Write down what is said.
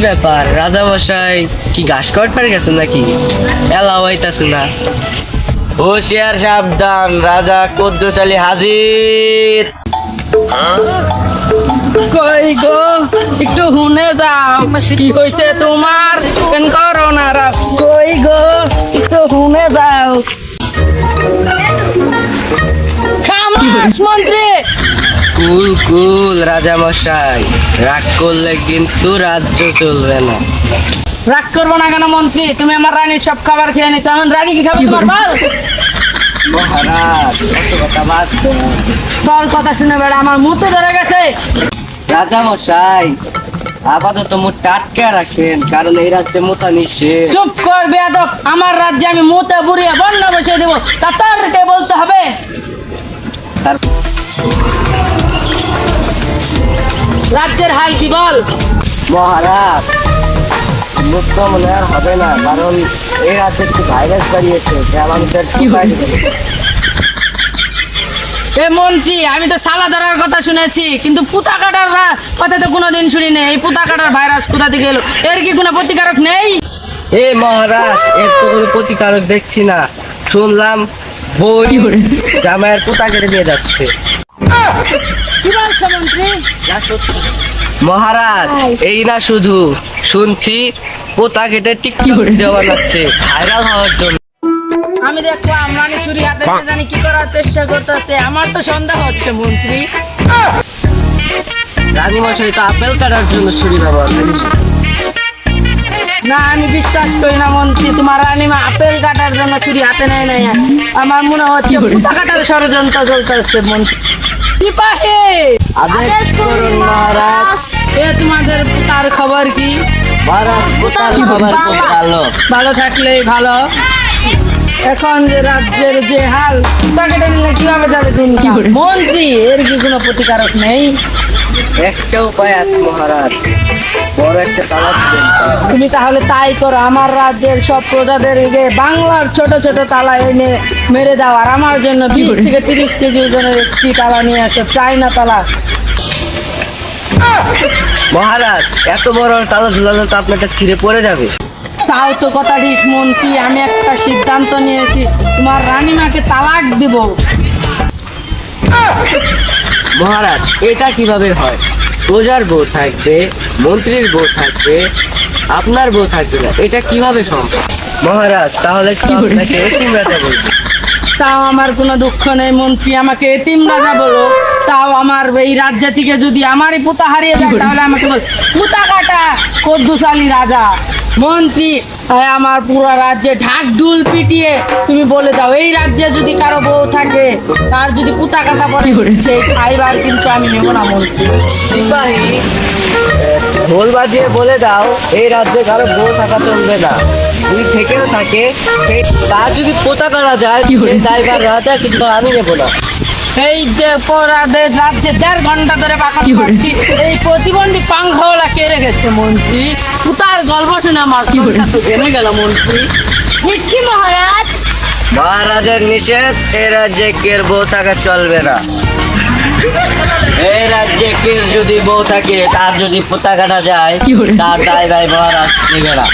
ব্যাপার রাজা মশাই কি ঘাস কাটতে গেছেন নাকি? এলাও হইতাছে না। হুঁশিয়ার সাবধান, রাজা কুদ্দুস আলী হাজির। কই গো একটু শুনে যাও, কি হয়েছে তোমার? কেন করো না কই গো একটু শুনে যাও। খামাস মন্ত্রী। কুল কুল রাজা মশাই, রাগ করলে কিন্তু রাজ্য চলবে না। রাগ করবো না কেন মন্ত্রী? তুমি আমার রানীর সব খাবার খেয়ে নিতে, এখন রানী কি খাবে তোমার বাল? মহারাজ কত কথা বাদ দেন। তোর কথা শুনে বেড়া আমার মুতে ধরে গেছে। রাজা মশাই আপাতত মুখ টাটকা রাখেন, কারণ এই রাজ্যে মোটা নিষেধ। চুপ কর বেয়াদব, আমার রাজ্যে আমি মুতে বুড়িয়ে বন্যা বসিয়ে দেবো, তা তোরকে বলতে হবে? তার- রাজ্যের হাল কি বল? মহারাজ মুক্ত মনে আর হবে না, কারণ এই রাজ্যে একটি ভাইরাস বাড়িয়েছে যা মানুষের এ মন্ত্রী, আমি তো সালা ধরার কথা শুনেছি, কিন্তু পুতা কাটার কথা তো কোনোদিন শুনি নেই। এই পুতা কাটার ভাইরাস কোথা থেকে এলো? এর কি কোনো প্রতিকারক নেই? এ মহারাজ এর তো কোনো প্রতিকারক দেখছি না। শুনলাম বই জামাইয়ের পোতা কেটে নিয়ে যাচ্ছে। কি বলছো মন্ত্রী? মহারাজ এই না শুধু শুনছি পোতা কেটে টিকটক ভিডিও বানাচ্ছে ভাইরাল হওয়ার জন্য। আমি দেখলাম রানী চুরি হাতে নিয়ে জানি কি করার চেষ্টা করতেছে। আমার তো সন্দেহ হচ্ছে মন্ত্রী। রানী মশাই তো আপেল কাটার জন্য ছুরি ব্যবহার করেছে। না, আমি বিশ্বাস করি না মন্ত্রী, তোমার রানীমা আপেল কাটার জন্য চুরি হাতে নেয় নাই। আমার মনে হচ্ছে পুতা কাটার ষড়যন্ত্র চলতেছে মন্ত্রী। সিপাহি আদেশ করুন মহারাজ। এ তোমাদের পুতার খবর কি? মহারাজ পোতার খবর খুব ভালো। ভালো থাকলেই ভালো। এখন যে রাজ্যের যে হাল, পুতা কেটে নিলে কিভাবে যাবে দিন? মন্ত্রী এর কি কোনো প্রতিকারক নেই? একটা উপায় আছে মহারাজ, বড় একটা তালাক দেন। তুমি তাহলে তাই করো, আমার রাজ্যের সব প্রজাদের যে বাংলার ছোট ছোট তালা এনে মেরে দাও, আর আমার জন্য 20 থেকে 30 কেজি ওজনের একটি তালা নিয়ে আসো, চাইনা তালা। মহারাজ এত বড় তালা ঝুলানো তো আপনারটা ছিঁড়ে পড়ে যাবে। তাও তো কথা ঠিক মন্ত্রী, আমি একটা সিদ্ধান্ত নিয়েছি, তোমার রানীমাকে তালাক দিব। মহারাজ এটা কিভাবে হয়? প্রজার বউ থাকবে, মন্ত্রীর বউ থাকবে, আপনার বউ থাকবে না, এটা কিভাবে সম্ভব? মহারাজ তাহলে কি আপনাকে এতিম রাজা বলবো? তাও আমার কোনো দুঃখ নেই মন্ত্রী, আমাকে এতিম রাজা বলো। তাও আমার এই রাজ্য থেকে যদি আমারই পুতা হারিয়ে যায়, তাহলে আমাকে বল পুতা কাটা কুদ্দুস আলী রাজা। মন্ত্রী আমার পুরো রাজ্যে ঢাক ঢুল পিটিয়ে তুমি বলে দাও, এই রাজ্যে যদি কারো বউ থাকে, তার যদি পুতা কাটা পড়ে, সেই খাইবার কিন্তু আমি নেব না মন্ত্রী। সিপাহী ঢোল বাজিয়ে বলে দাও এই রাজ্যে কারো বউ থাকা চলবে না, যদি থেকেও থাকে তার যদি পোতা করা যায় সেই দায়ভার রাজা, কিন্তু আমি নেবো না। এই যে অপরাধের রাজ্যে 1.5 ঘন্টা ধরে বাঁকা করছি, এই প্রতিবন্ধী পাংখাওয়ালা কে রেখেছে মন্ত্রী? পুতার গল্প শুনে আমার মনটা তো জেনে গেল মন্ত্রী। দিচ্ছি মহারাজ। মহারাজের নিষেধ, এই রাজ্যে কের বউ থাকা চলবে না। এই রাজ্যে কের যদি বউ থাকে, তার যদি পোতা কাটা যায়, তার দায় ভাই মহারাজ নেবে না।